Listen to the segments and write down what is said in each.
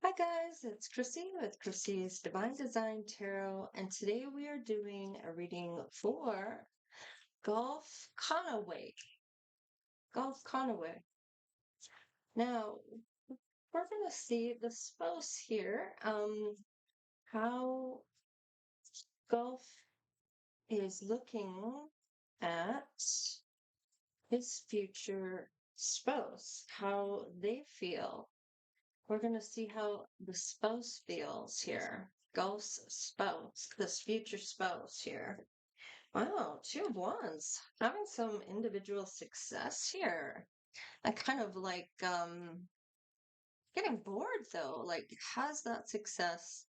Hi guys, it's Chrissie with Chrissie's Divine Design Tarot, and today we are doing a reading for Golf Conaway. Golf Conaway. Now, we're going to see the spouse here, how Golf is looking at his future spouse, how they feel. We're going to see how the spouse feels here. Golf's spouse, this future spouse here. Wow, two of wands. Having some individual success here. I kind of like getting bored though. Like, has that success?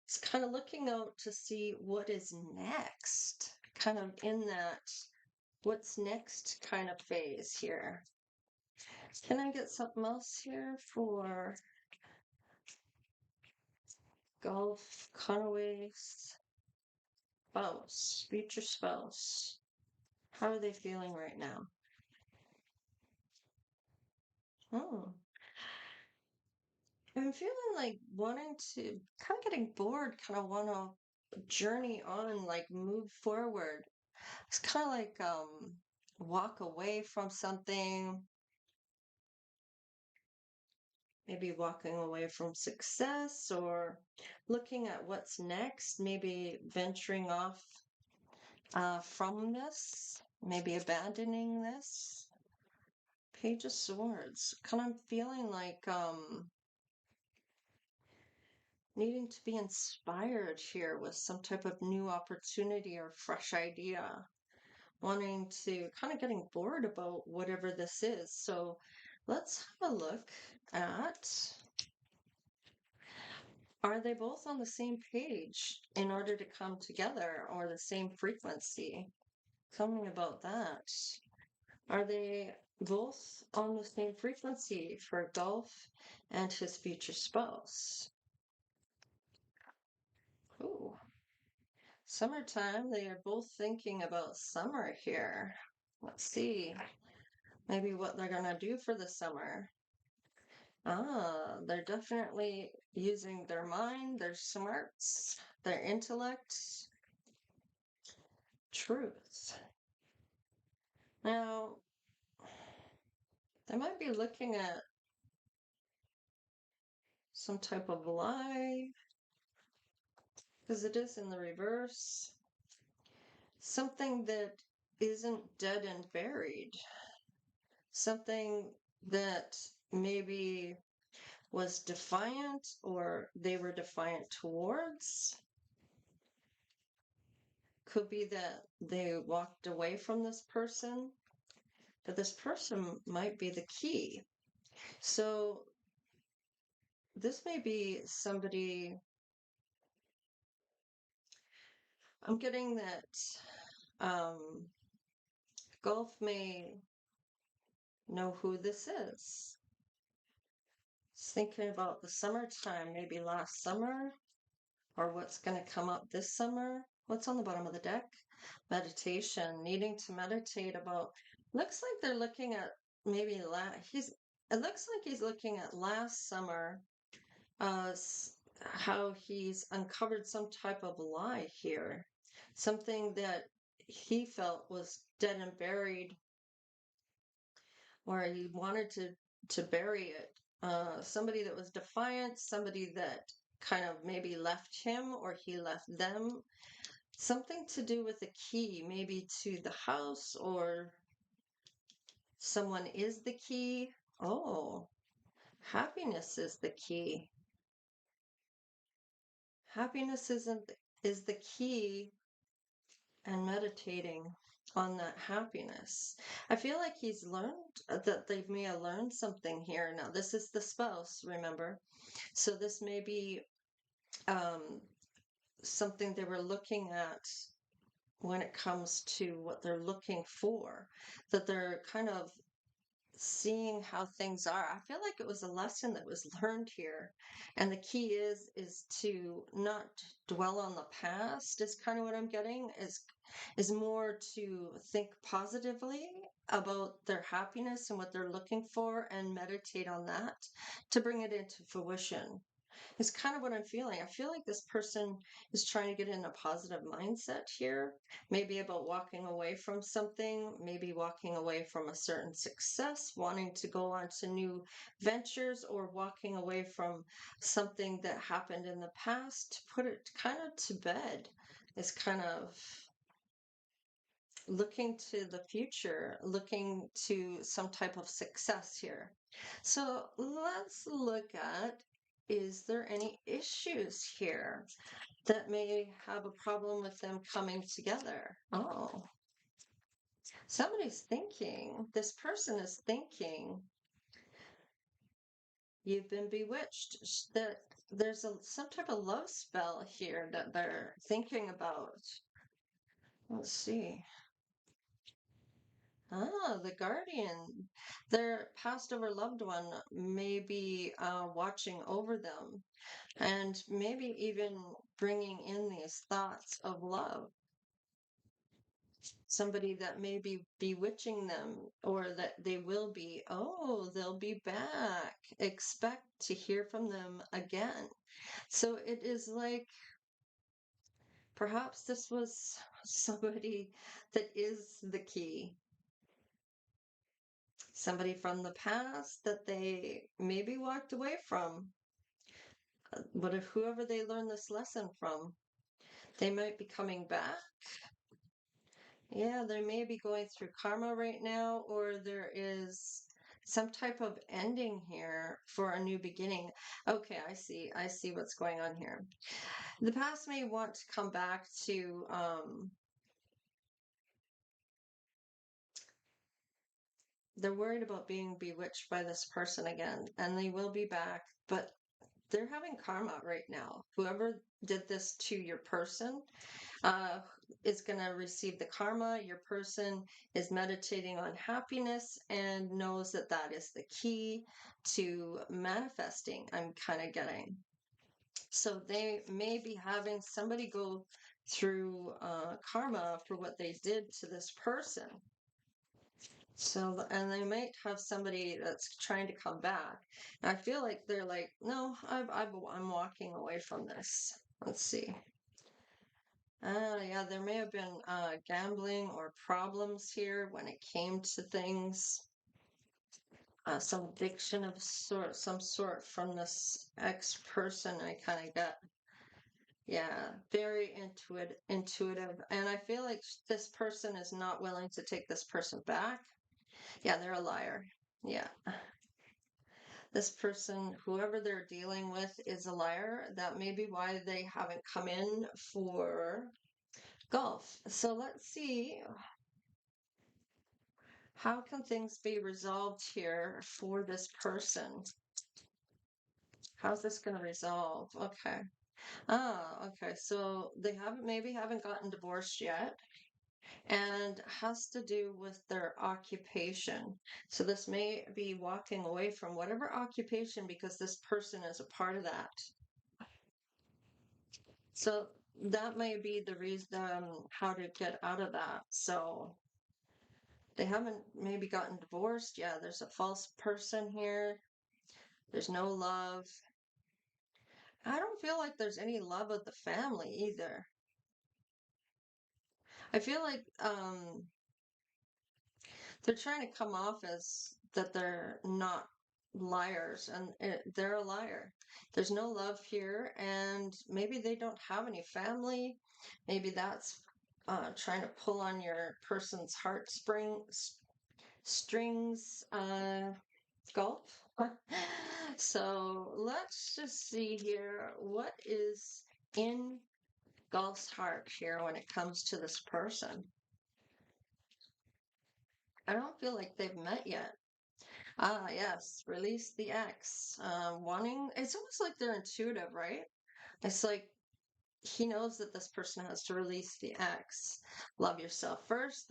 It's kind of looking out to see what is next. Kind of in that what's next kind of phase here. Can I get something else here for Golf Conaway's spouse, future spouse? How are they feeling right now? Oh, I'm feeling like wanting to, kind of getting bored, kind of want to journey on, like move forward. It's kind of like walk away from something, maybe walking away from success or looking at what's next, maybe venturing off from this, maybe abandoning this. Page of Swords. Kind of feeling like needing to be inspired here with some type of new opportunity or fresh idea, wanting to kind of getting bored about whatever this is. So let's have a look at, are they both on the same page in order to come together or the same frequency? Tell me about that. Are they both on the same frequency for Golf and his future spouse? Ooh. Summertime, they are both thinking about summer here. Let's see, maybe what they're going to do for the summer. Ah, they're definitely using their mind, their smarts, their intellect. Truth. Now, they might be looking at some type of lie, because it is in the reverse. Something that isn't dead and buried. Something that maybe was defiant or they were defiant towards. Could be that they walked away from this person, but this person might be the key. So this may be somebody, I'm getting that Golf may know who this is. Just thinking about the summertime, maybe last summer, or what's going to come up this summer. What's on the bottom of the deck? Meditation, needing to meditate about, looks like they're looking at maybe it looks like he's looking at last summer, how he's uncovered some type of lie here, something that he felt was dead and buried, or he wanted to bury it. Somebody that was defiant, somebody that kind of maybe left him or he left them. Something to do with a key, maybe to the house, or someone is the key. Oh, happiness is the key. Happiness is the key, and meditating on that happiness. I feel like he's learned that they may have learned something here. Now, this is the spouse, remember? So this may be something they were looking at when it comes to what they're looking for, that they're kind of seeing how things are. I feel like it was a lesson that was learned here. And the key is to not dwell on the past, is kind of what I'm getting, is more to think positively about their happiness and what they're looking for and meditate on that to bring it into fruition. It's kind of what I'm feeling. I feel like this person is trying to get in a positive mindset here, maybe about walking away from something, maybe walking away from a certain success, wanting to go on to new ventures, or walking away from something that happened in the past to put it kind of to bed. It's kind of looking to the future, looking to some type of success here. So let's look at, is there any issues here that may have a problem with them coming together? Oh, somebody's thinking, this person is thinking you've been bewitched, that there's some type of love spell here that they're thinking about. Let's see. Ah, the guardian. Their passed over loved one may be watching over them and maybe even bringing in these thoughts of love. Somebody that may be bewitching them, or that they will be, oh, they'll be back. Expect to hear from them again. So it is like perhaps this was somebody that is the key. Somebody from the past that they maybe walked away from. But if whoever they learned this lesson from, they might be coming back. Yeah, they may be going through karma right now, or there is some type of ending here for a new beginning. Okay, I see. I see what's going on here. The past may want to come back to they're worried about being bewitched by this person again, and they will be back, but they're having karma right now. Whoever did this to your person uh, is going to receive the karma. Your person is meditating on happiness and knows that that is the key to manifesting. I'm kind of getting. So they may be having somebody go through karma for what they did to this person. So, and they might have somebody that's trying to come back. And I feel like they're like, no, I'm walking away from this. Let's see. Yeah, there may have been gambling or problems here when it came to things. Some addiction of some sort from this ex-person. I kind of got, yeah, very intuitive. And I feel like this person is not willing to take this person back. Yeah, they're a liar. Yeah. This person, whoever they're dealing with, is a liar. That may be why they haven't come in for golf. So let's see, how can things be resolved here for this person? How's this going to resolve? Okay. Ah, okay. So they haven't gotten divorced yet, and has to do with their occupation. So this may be walking away from whatever occupation because this person is a part of that. So that may be the reason how to get out of that. So they haven't maybe gotten divorced. Yeah, there's a false person here. There's no love. I don't feel like there's any love of the family either. I feel like they're trying to come off as that they're not liars, and they're a liar. There's no love here, and maybe they don't have any family. Maybe that's trying to pull on your person's strings. Golf. So let's just see here. What is in Golf's heart here when it comes to this person? I don't feel like they've met yet. Ah, yes, release the X. Wanting, it's almost like they're intuitive, right? It's like he knows that this person has to release the X. Love yourself first,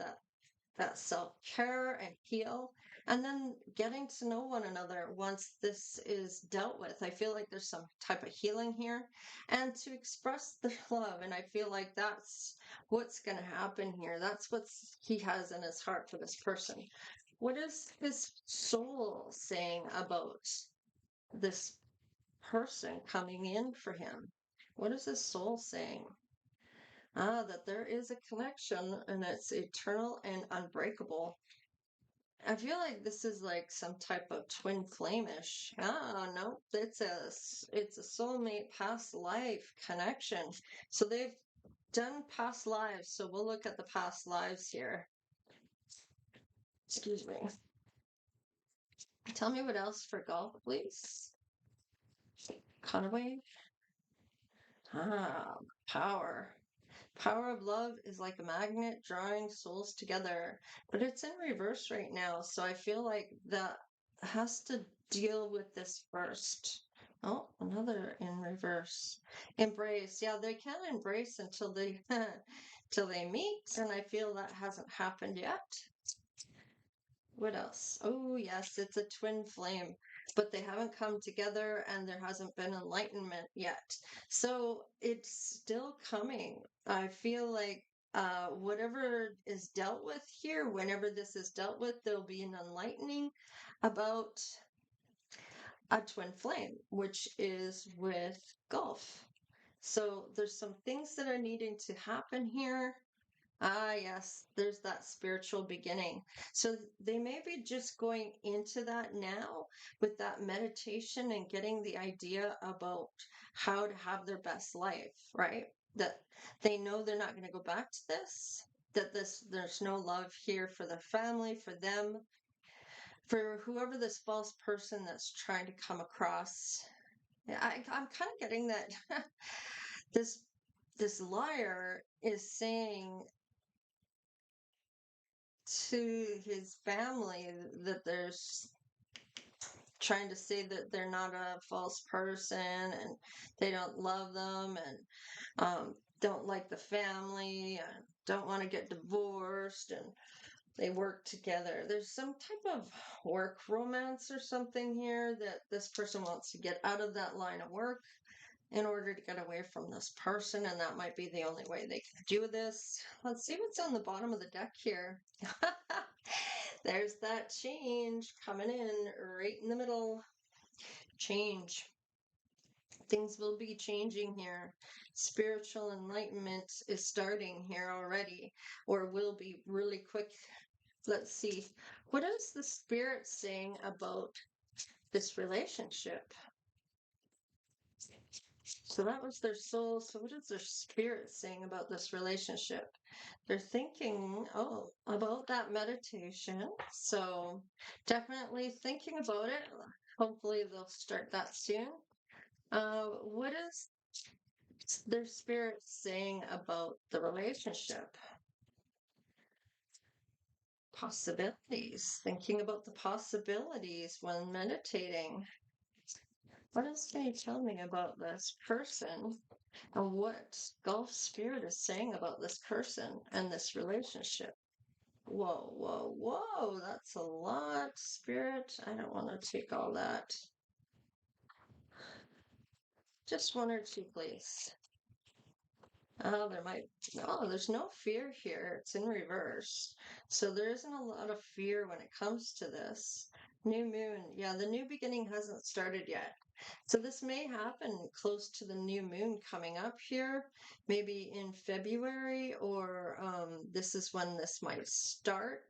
that self-care and heal, and then getting to know one another once this is dealt with. I feel like there's some type of healing here, and to express the love, and I feel like that's what's going to happen here. That's what he has in his heart for this person. What is his soul saying about this person coming in for him? What is his soul saying? That there is a connection and it's eternal and unbreakable. I feel like this is like some type of twin flame-ish. No, it's a soulmate past life connection. So they've done past lives. So we'll look at the past lives here. Excuse me. Tell me what else for golf, please. Conaway. Power. Power of love is like a magnet drawing souls together, but it's in reverse right now. So I feel like that has to deal with this first. Oh, another in reverse. Embrace. Yeah, they can't embrace until they till they meet, and I feel that hasn't happened yet. What else? Oh, yes, it's a twin flame, but they haven't come together and there hasn't been enlightenment yet. So it's still coming. I feel like whatever is dealt with here, whenever this is dealt with, there'll be an enlightening about a twin flame, which is with golf. So there's some things that are needing to happen here. Yes, there's that spiritual beginning. So they may be just going into that now with that meditation and getting the idea about how to have their best life, right? That they know they're not going to go back to this, that there's no love here for their family, for them, for whoever this false person that's trying to come across. Yeah, I'm kind of getting that this this liar is saying to his family that there's trying to say that they're not a false person and they don't love them and don't like the family and don't want to get divorced and they work together. There's some type of work romance or something here that this person wants to get out of that line of work in order to get away from this person, and that might be the only way they can do this. Let's see what's on the bottom of the deck here. There's that change coming in right in the middle. Change. Things will be changing here. Spiritual enlightenment is starting here already, or will be really quick. Let's see. What is the spirit saying about this relationship? So that was their soul. So what is their spirit saying about this relationship? They're thinking, about that meditation. So definitely thinking about it. Hopefully they'll start that soon. What is their spirit saying about the relationship? Possibilities. Thinking about the possibilities when meditating. What else can you tell me about this person and what Gulf Spirit is saying about this person and this relationship? Whoa, whoa, whoa, that's a lot, Spirit. I don't want to take all that. Just one or two, please. There's no fear here. It's in reverse. So there isn't a lot of fear when it comes to this. New moon. Yeah, the new beginning hasn't started yet. So this may happen close to the new moon coming up here, maybe in February, or this is when this might start,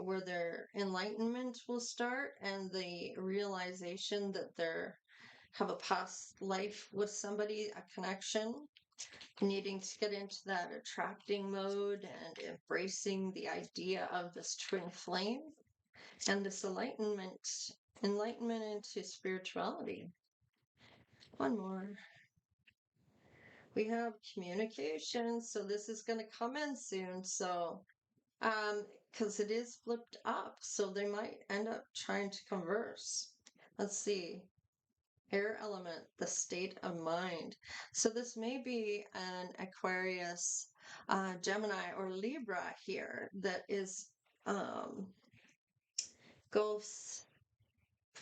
where their enlightenment will start and the realization that they have a past life with somebody, a connection, needing to get into that attracting mode and embracing the idea of this twin flame and this enlightenment into spirituality. One more. We have communication, so this is going to come in soon. So, because it is flipped up, so they might end up trying to converse. Let's see. Air element, the state of mind. So this may be an Aquarius, Gemini, or Libra here that is Gulf's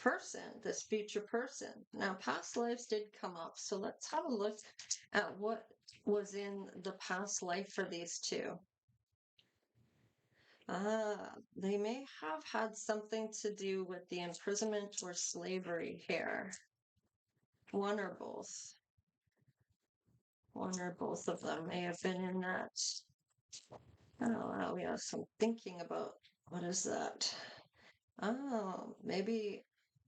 person, this future person. Now, past lives did come up, so let's have a look at what was in the past life for these two. They may have had something to do with the imprisonment or slavery here. One or both. One or both of them may have been in that. I don't know. Yeah, some thinking about what is that? Oh, maybe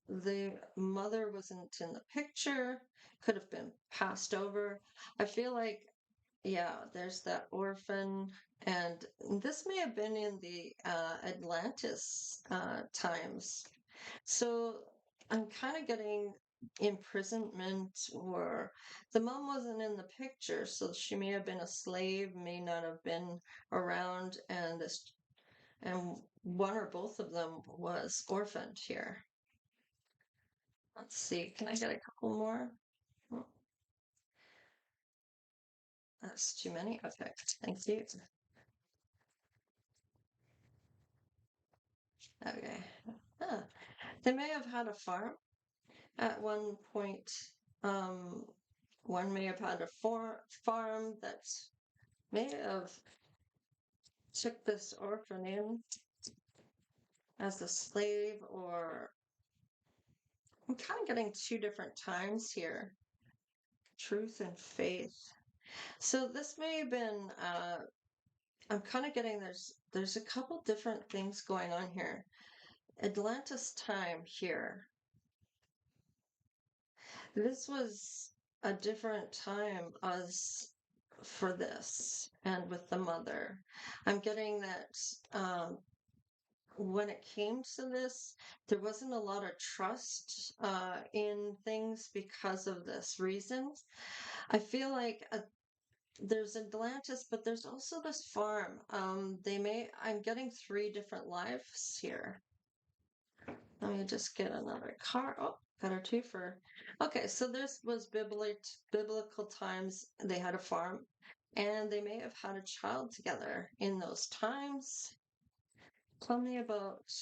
the mother wasn't in the picture, could have been passed over. I feel like, yeah, there's that orphan, and this may have been in the Atlantis times. So I'm kind of getting imprisonment, or the mom wasn't in the picture, so she may have been a slave, may not have been around, and this and one or both of them was orphaned here. Let's see, can I get a couple more? Oh, that's too many. Okay, thank you. Okay. Ah, they may have had a farm at one point. Um, one may have had a farm that may have took this orphan in as a slave, or I'm kind of getting two different times here, truth and faith. So this may have been I'm kind of getting there's a couple different things going on here. Atlantis time here. This was a different time as for this and with the mother. I'm getting that when it came to this, there wasn't a lot of trust in things because of this reason. I feel like there's Atlantis, but there's also this farm. I'm getting three different lives here. Let me just get another car. Oh, got a twofer. Okay, so this was biblical times. They had a farm, and they may have had a child together in those times. Tell me about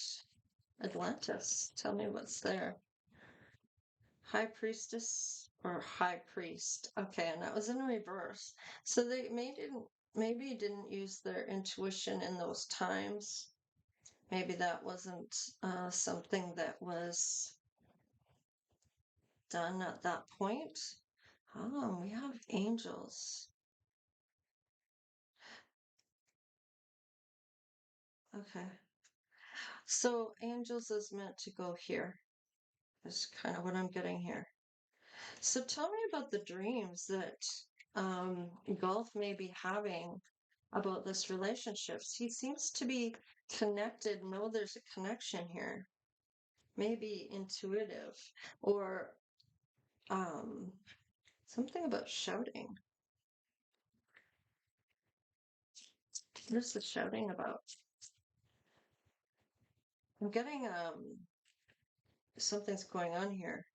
Atlantis. Tell me what's there. High priestess or high priest. Okay, and that was in reverse. So they maybe didn't use their intuition in those times. Maybe that wasn't something that was done at that point. Oh, we have angels. Okay. So angels is meant to go here. Is kind of what I'm getting here. So tell me about the dreams that Golf may be having about this relationship. He seems to be connected. No, there's a connection here. Maybe intuitive or um, something about shouting. What is the shouting about? I'm getting something's going on here.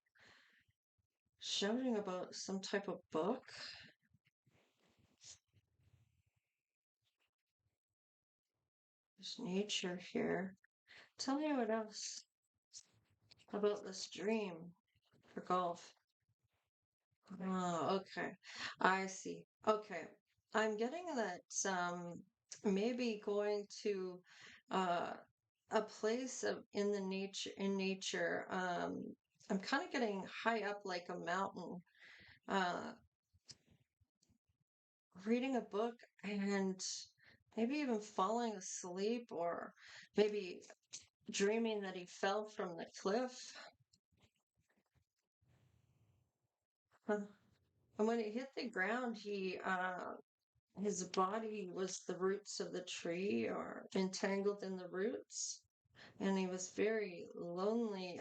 Shouting about some type of book. There's nature here. Tell me what else about this dream for Golf. Oh, okay. I see. Okay. I'm getting that maybe going to uh a place of in nature. I'm kind of getting high up like a mountain, uh reading a book and maybe even falling asleep, or maybe dreaming that he fell from the cliff. Huh. And when he hit the ground, he his body was the roots of the tree or entangled in the roots, and he was very lonely.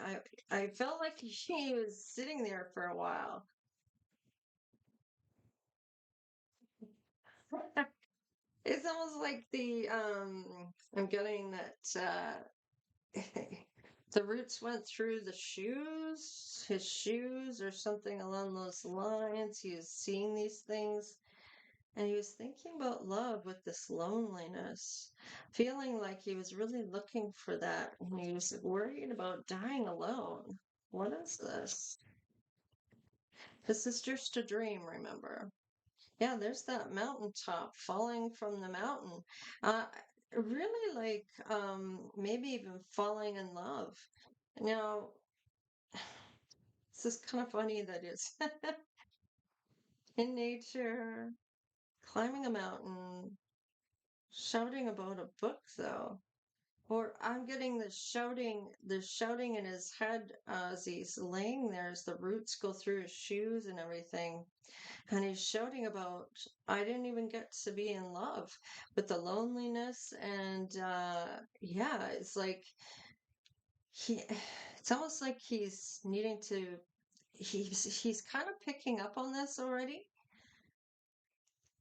I felt like he was sitting there for a while. It's almost like the I'm getting that the roots went through his shoes or something along those lines. He was seeing these things. And he was thinking about love with this loneliness, feeling like he was really looking for that. And he was worried about dying alone. What is this? This is just a dream, remember? Yeah, there's that mountaintop falling from the mountain. Uh, really like maybe even falling in love. Now, This is kind of funny that it's in nature, climbing a mountain, shouting about a book though. Or I'm getting the shouting in his head as he's laying there as the roots go through his shoes and everything. And he's shouting about, I didn't even get to be in love with the loneliness. And yeah, it's like he, it's almost like he's needing to, he's kind of picking up on this already.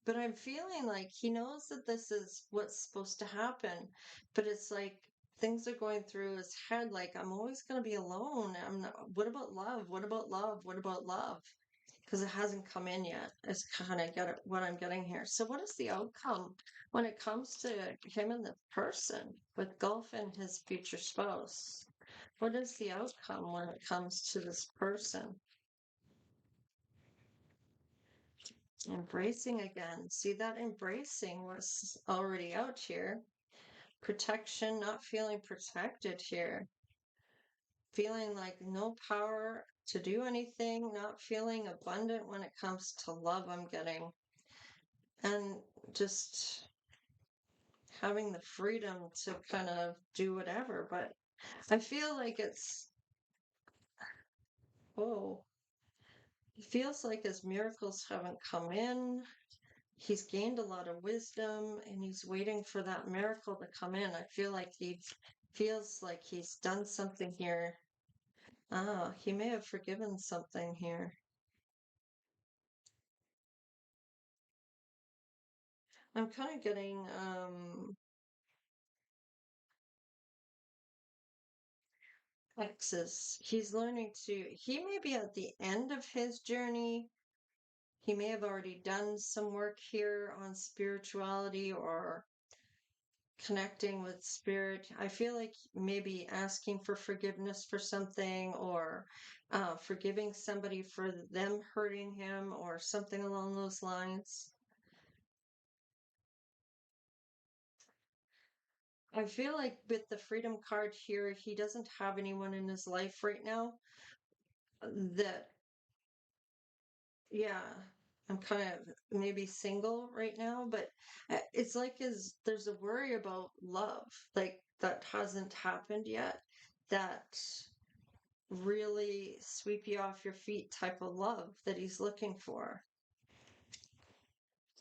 But I'm feeling like he knows that this is what's supposed to happen, but it's like things are going through his head like I'm always going to be alone. I'm not, what about love? What about love? What about love? Because it hasn't come in yet. It's kind of get what I'm getting here. So what is the outcome when it comes to him and the person with Golf and his future spouse? What is the outcome when it comes to this person? Embracing again. See, that embracing was already out here. Protection, not feeling protected here. Feeling like no power to do anything, not feeling abundant when it comes to love I'm getting. And just having the freedom to kind of do whatever. But I feel like oh, it feels like his miracles haven't come in. He's gained a lot of wisdom and he's waiting for that miracle to come in. I feel like he feels like he's done something here. Ah, he may have forgiven something here. I'm kind of getting exes. He's learning he may be at the end of his journey. He may have already done some work here on spirituality or connecting with spirit. I feel like maybe asking for forgiveness for something or forgiving somebody for them hurting him or something along those lines. I feel like with the freedom card here, he doesn't have anyone in his life right now that, yeah, I'm kind of maybe single right now, but it's like there's a worry about love, like that hasn't happened yet, that really sweep you off your feet type of love that he's looking for.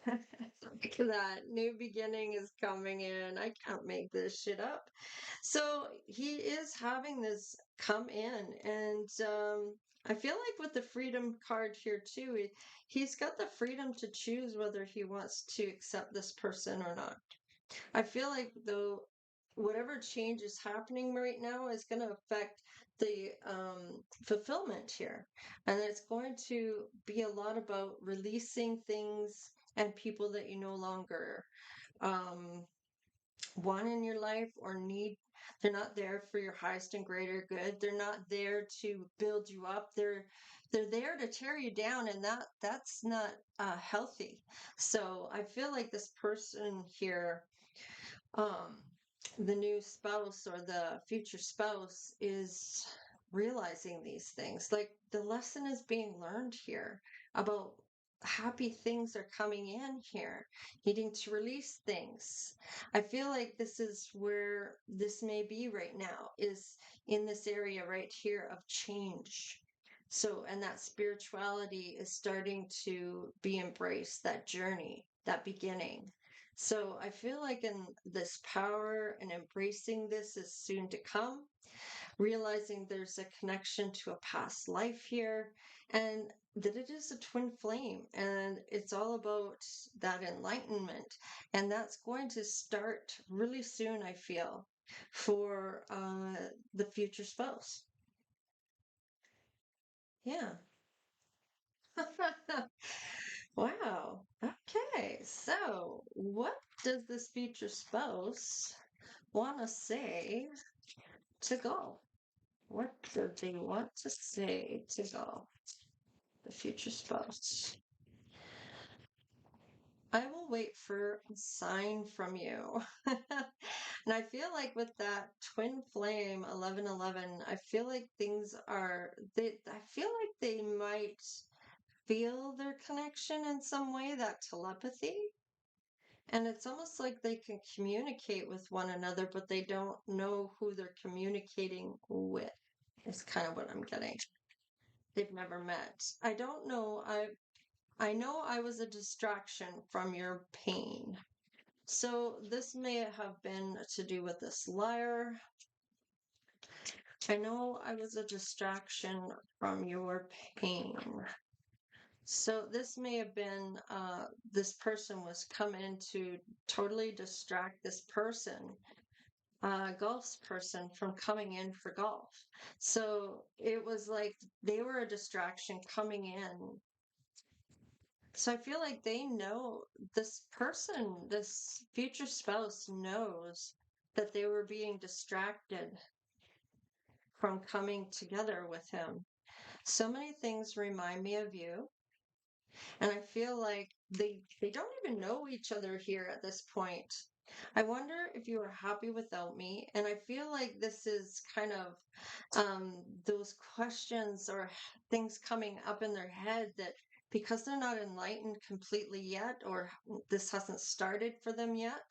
Look at that. New beginning is coming in. I can't make this shit up. So he is having this come in. And I feel like with the freedom card here too, he's got the freedom to choose whether he wants to accept this person or not. I feel like though whatever change is happening right now is going to affect the fulfillment here, and it's going to be a lot about releasing things and people that you no longer um, want in your life or need. They're not there for your highest and greater good. They're not there to build you up. They're there to tear you down, and that's not healthy. So I feel like this person here, um, the new spouse or the future spouse, is realizing these things. Like the lesson is being learned here about happy things are coming in here, needing to release things. I feel like this is where this may be right now, is in this area right here of change. So, and that spirituality is starting to be embraced, that journey, that beginning. So I feel like in this power and embracing this is soon to come, realizing there's a connection to a past life here and that it is a twin flame and it's all about that enlightenment. And that's going to start really soon, I feel, for the future spouse. Yeah. Wow. Okay. So, what does this future spouse want to say to go? What do they want to say to go? The future spouse. I will wait for a sign from you. And I feel like with that twin flame 1111, I feel like I feel like they might feel their connection in some way, that telepathy. And it's almost like they can communicate with one another, but they don't know who they're communicating with, is kind of what I'm getting. They've never met. I don't know. I know I was a distraction from your pain. So this may have been to do with this liar. I know I was a distraction from your pain. So this may have been this person was coming to totally distract this person, golf's person, from coming in for golf. So it was like they were a distraction coming in. So I feel like they know, this person, this future spouse knows that they were being distracted from coming together with him. So many things remind me of you. And I feel like they don't even know each other here at this point. I wonder if you are happy without me. And I feel like this is kind of those questions or things coming up in their head that because they're not enlightened completely yet, or this hasn't started for them yet,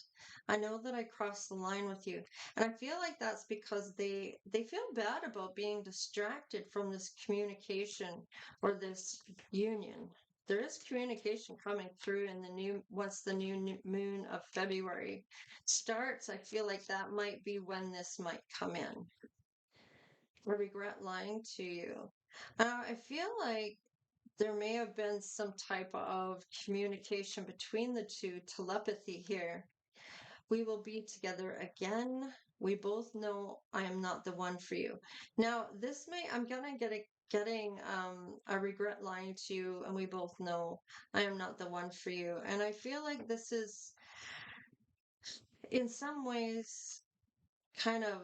I know that I crossed the line with you. And I feel like that's because they feel bad about being distracted from this communication or this union. There is communication coming through in the new, once the new moon of February starts. I feel like that might be when this might come in. I regret lying to you. I feel like there may have been some type of communication between the two, telepathy here. We will be together again. We both know I am not the one for you. Now, this may, I'm gonna getting a regret lying to you, and we both know I am not the one for you. And I feel like this is in some ways kind of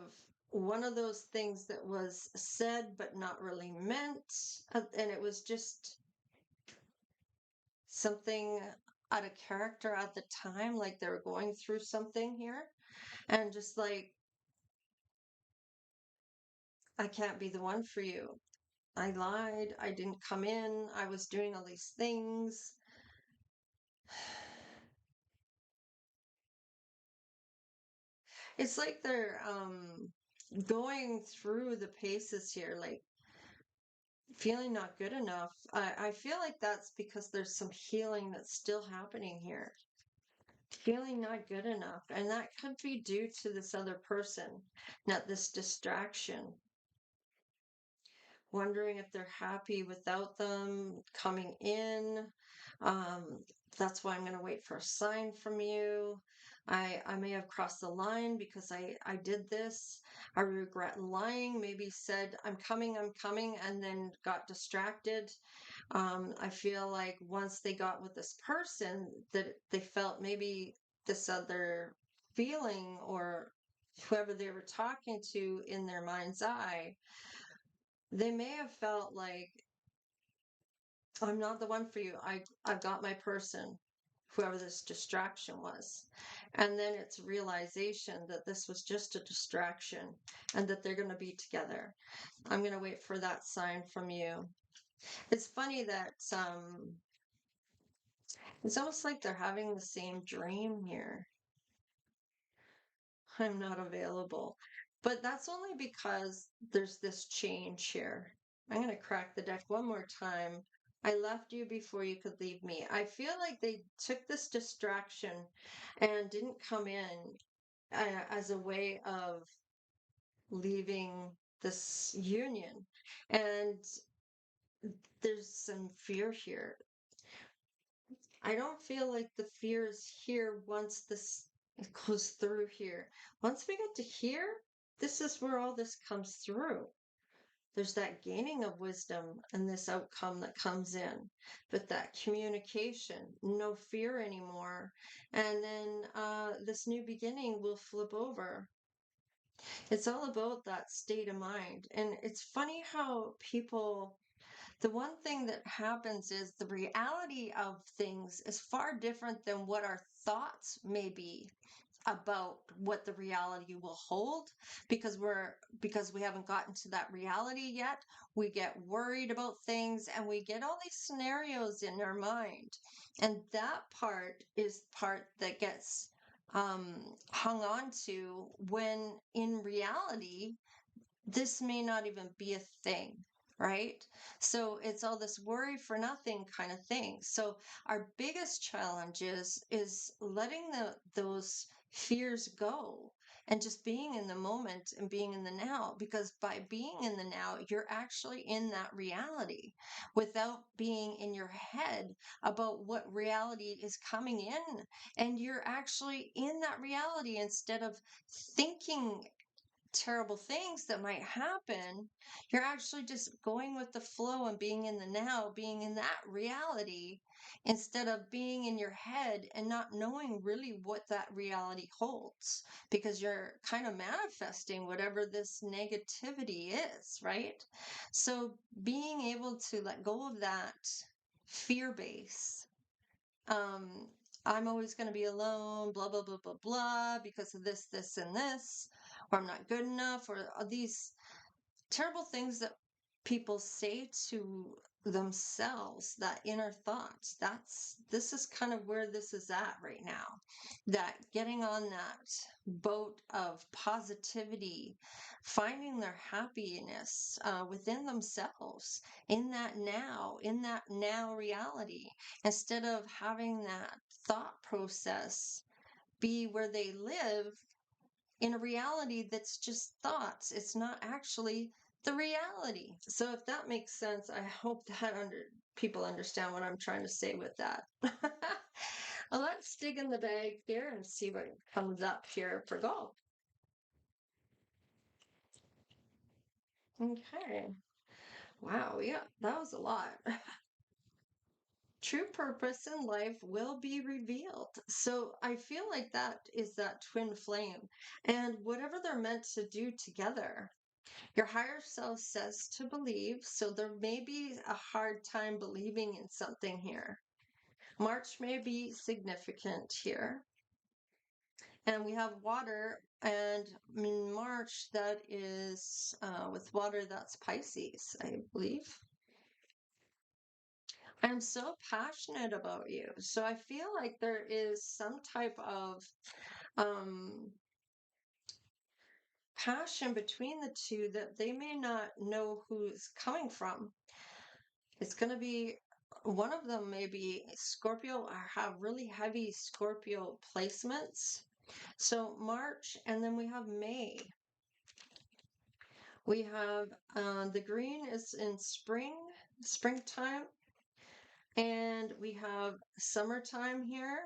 one of those things that was said but not really meant, and it was just something out of character at the time, like they were going through something here, and just like, I can't be the one for you. I lied. I didn't come in. I was doing all these things. It's like they're going through the paces here, like feeling not good enough. I feel like that's because there's some healing that's still happening here. Feeling not good enough. And that could be due to this other person, not this distraction. Wondering if they're happy without them coming in. Um, that's why I'm going to wait for a sign from you. I may have crossed the line because I did this. I regret lying, maybe said, I'm coming, and then got distracted. I feel like once they got with this person, that they felt maybe this other feeling, or whoever they were talking to in their mind's eye, they may have felt like, I'm not the one for you. I've got my person, whoever this distraction was. And then it's realization that this was just a distraction and that they're going to be together. I'm going to wait for that sign from you. It's funny that it's almost like they're having the same dream here. I'm not available. But that's only because there's this change here. I'm going to crack the deck one more time. I left you before you could leave me. I feel like they took this distraction and didn't come in as a way of leaving this union. And there's some fear here. I don't feel like the fear is here once this goes through here. Once we get to here, this is where all this comes through. There's that gaining of wisdom and this outcome that comes in, but that communication, no fear anymore. And then this new beginning will flip over. It's all about that state of mind. And it's funny how people the one thing that happens is the reality of things is far different than what our thoughts may be about what the reality will hold, because we haven't gotten to that reality yet. We get worried about things and we get all these scenarios in our mind, and that part is part that gets hung on to, when in reality this may not even be a thing, right? So it's all this worry for nothing kind of thing. So our biggest challenge is letting those fears go and just being in the moment and being in the now, because by being in the now, you're actually in that reality without being in your head about what reality is coming in. And you're actually in that reality instead of thinking terrible things that might happen. You're actually just going with the flow and being in the now, being in that reality, instead of being in your head and not knowing really what that reality holds, because you're kind of manifesting whatever this negativity is, right? So being able to let go of that fear base, um, I'm always going to be alone, blah, blah, blah, blah, blah, because of this, this, and this, or I'm not good enough, or these terrible things that people say to themselves, that inner thoughts. This is kind of where this is at right now. That getting on that boat of positivity, finding their happiness within themselves, in that now reality, instead of having that thought process be where they live in a reality that's just thoughts. It's not actually the reality. So if that makes sense, I hope that people understand what I'm trying to say with that. Well, let's dig in the bag here and see what comes up here for golf. Okay. Wow, yeah, that was a lot. True purpose in life will be revealed. So I feel like that is that twin flame, and whatever they're meant to do together. Your higher self says to believe, so there may be a hard time believing in something here. March may be significant here. And we have water, and in March, that is with water, that's Pisces, I believe. I'm so passionate about you. So I feel like there is some type of um, passion between the two that they may not know who's coming from. It's going to be one of them, maybe Scorpio, or have really heavy Scorpio placements. So March, and then we have May. We have the green is in springtime, and we have summertime here.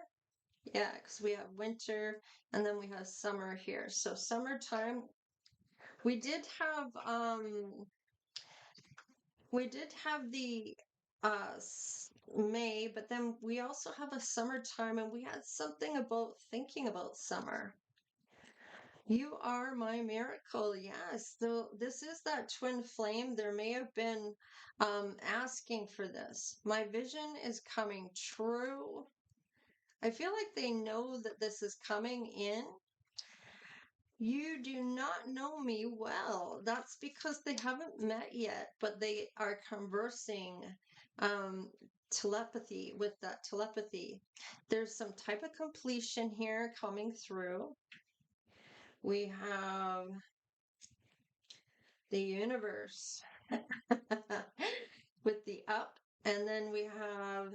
Yeah, because we have winter and then we have summer here. So summertime, we did have the May, but then we also have a summertime, and we had something about thinking about summer. You are my miracle. Yes. So this is that twin flame. There may have been asking for this. My vision is coming true. I feel like they know that this is coming in. You do not know me well. That's because they haven't met yet, but they are conversing telepathy with that telepathy. There's some type of completion here coming through. We have the universe with the up, and then we have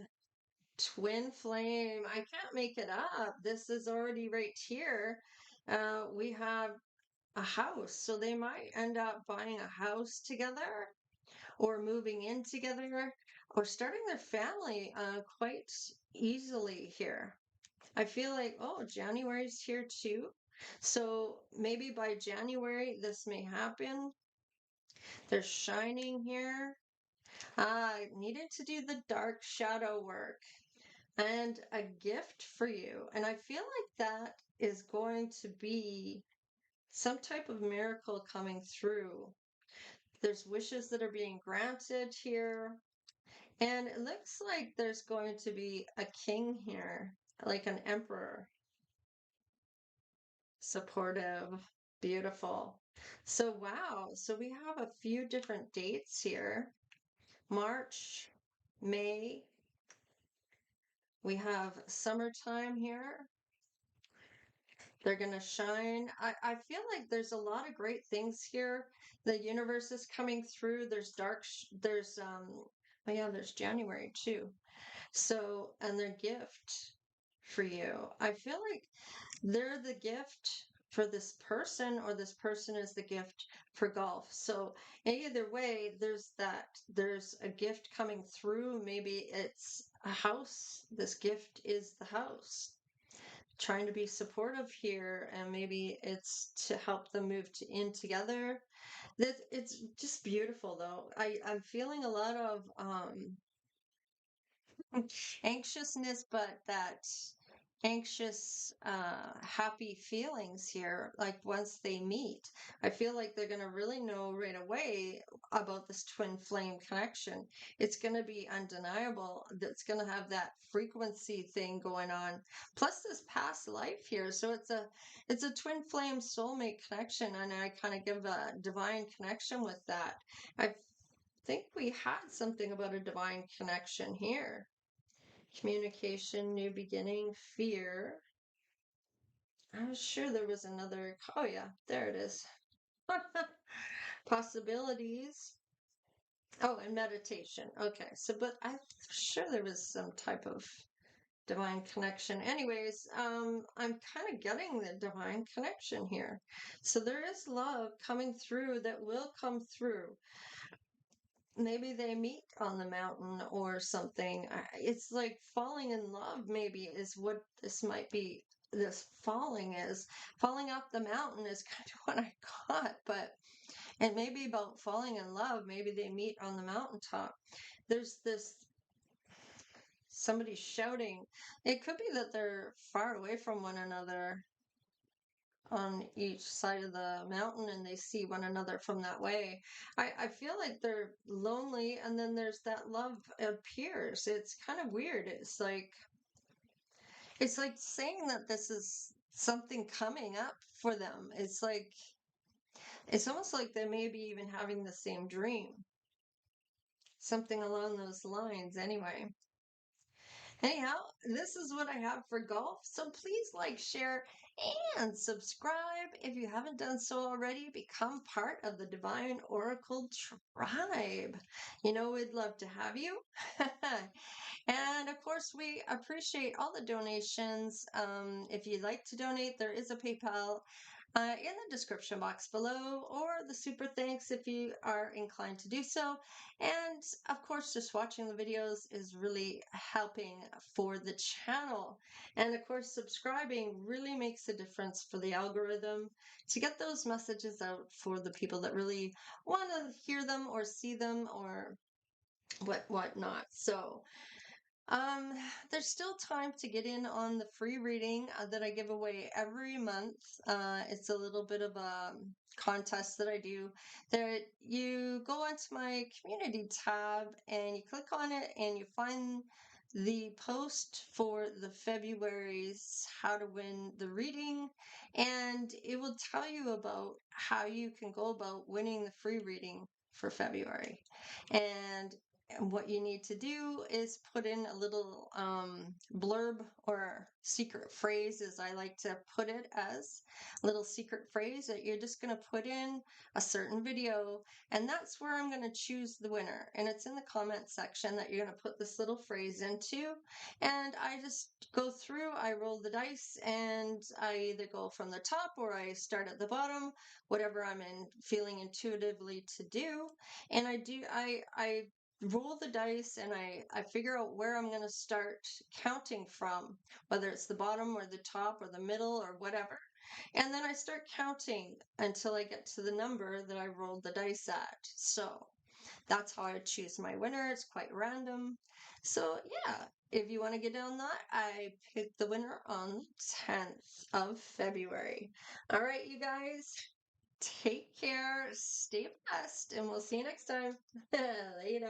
twin flame. I can't make it up. This is already right here. We have a house. So they might end up buying a house together, or moving in together, or starting their family quite easily here. I feel like, oh, January's here too. So maybe by January, this may happen. They're shining here. I needed to do the dark shadow work and a gift for you. And I feel like that is going to be some type of miracle coming through. There's wishes that are being granted here. And it looks like there's going to be a king here, like an emperor, supportive, beautiful. So, wow. So we have a few different dates here. March, May. We have summertime here. They're going to shine. I feel like there's a lot of great things here. The universe is coming through. There's oh yeah, there's January too. So, and their gift for you. I feel like they're the gift for this person, or this person is the gift for golf. So, either way, there's a gift coming through. Maybe it's a house. This gift is the house. Trying to be supportive here, and maybe it's to help them move in together. That it's just beautiful though. I'm feeling a lot of anxiousness, but that anxious, happy feelings here. Like once they meet, I feel like they're going to really know right away about this twin flame connection. It's going to be undeniable. That's going to have that frequency thing going on. Plus this past life here. So it's a twin flame soulmate connection. And I kind of give a divine connection with that. I think we had something about a divine connection here. Communication, new beginning, fear. I was sure there was another. Oh, yeah, there it is. Possibilities. Oh, and meditation. Okay, so, but I'm sure there was some type of divine connection. Anyways, I'm kind of getting the divine connection here. So there is love coming through that will come through. Maybe they meet on the mountain or something. It's like falling in love, maybe, is what this might be. This falling off the mountain is kind of what I got, but it may be about falling in love. Maybe they meet on the mountaintop. There's this somebody shouting. It could be that they're far away from one another on each side of the mountain, and they see one another from that way. I feel like they're lonely, and then there's that love appears. It's kind of weird. It's like saying that this is something coming up for them. It's almost like they may be even having the same dream. Something along those lines anyway. Anyhow, this is what I have for golf. So please like, share, and subscribe if you haven't done so already. Become part of the Divine Oracle tribe. We'd love to have you. And of course, we appreciate all the donations. If you'd like to donate, there is a PayPal in the description box below, or the super thanks if you are inclined to do so. And of course, just watching the videos is really helping for the channel. And of course, subscribing really makes a difference for the algorithm to get those messages out for the people that really want to hear them or see them or whatnot. So um, there's still time to get in on the free reading that I give away every month. It's a little bit of a contest that I do. There, you go onto my community tab and you click on it and you find the post for the February's How to Win the Reading, and it will tell you about how you can go about winning the free reading for February. And what you need to do is put in a little blurb or secret phrase, as I like to put it, as a little secret phrase that you're just going to put in a certain video, and that's where I'm going to choose the winner. And it's in the comment section that you're going to put this little phrase into, and I just go through, I roll the dice, and I either go from the top or I start at the bottom, whatever I'm feeling intuitively to do. And I roll the dice, and I figure out where I'm going to start counting from, whether it's the bottom or the top or the middle or whatever. And then I start counting until I get to the number that I rolled the dice at. So that's how I choose my winner. It's quite random. So yeah, if you want to get on that, I picked the winner on 10th of February. All right, you guys. Take care, stay blessed, and we'll see you next time. Later.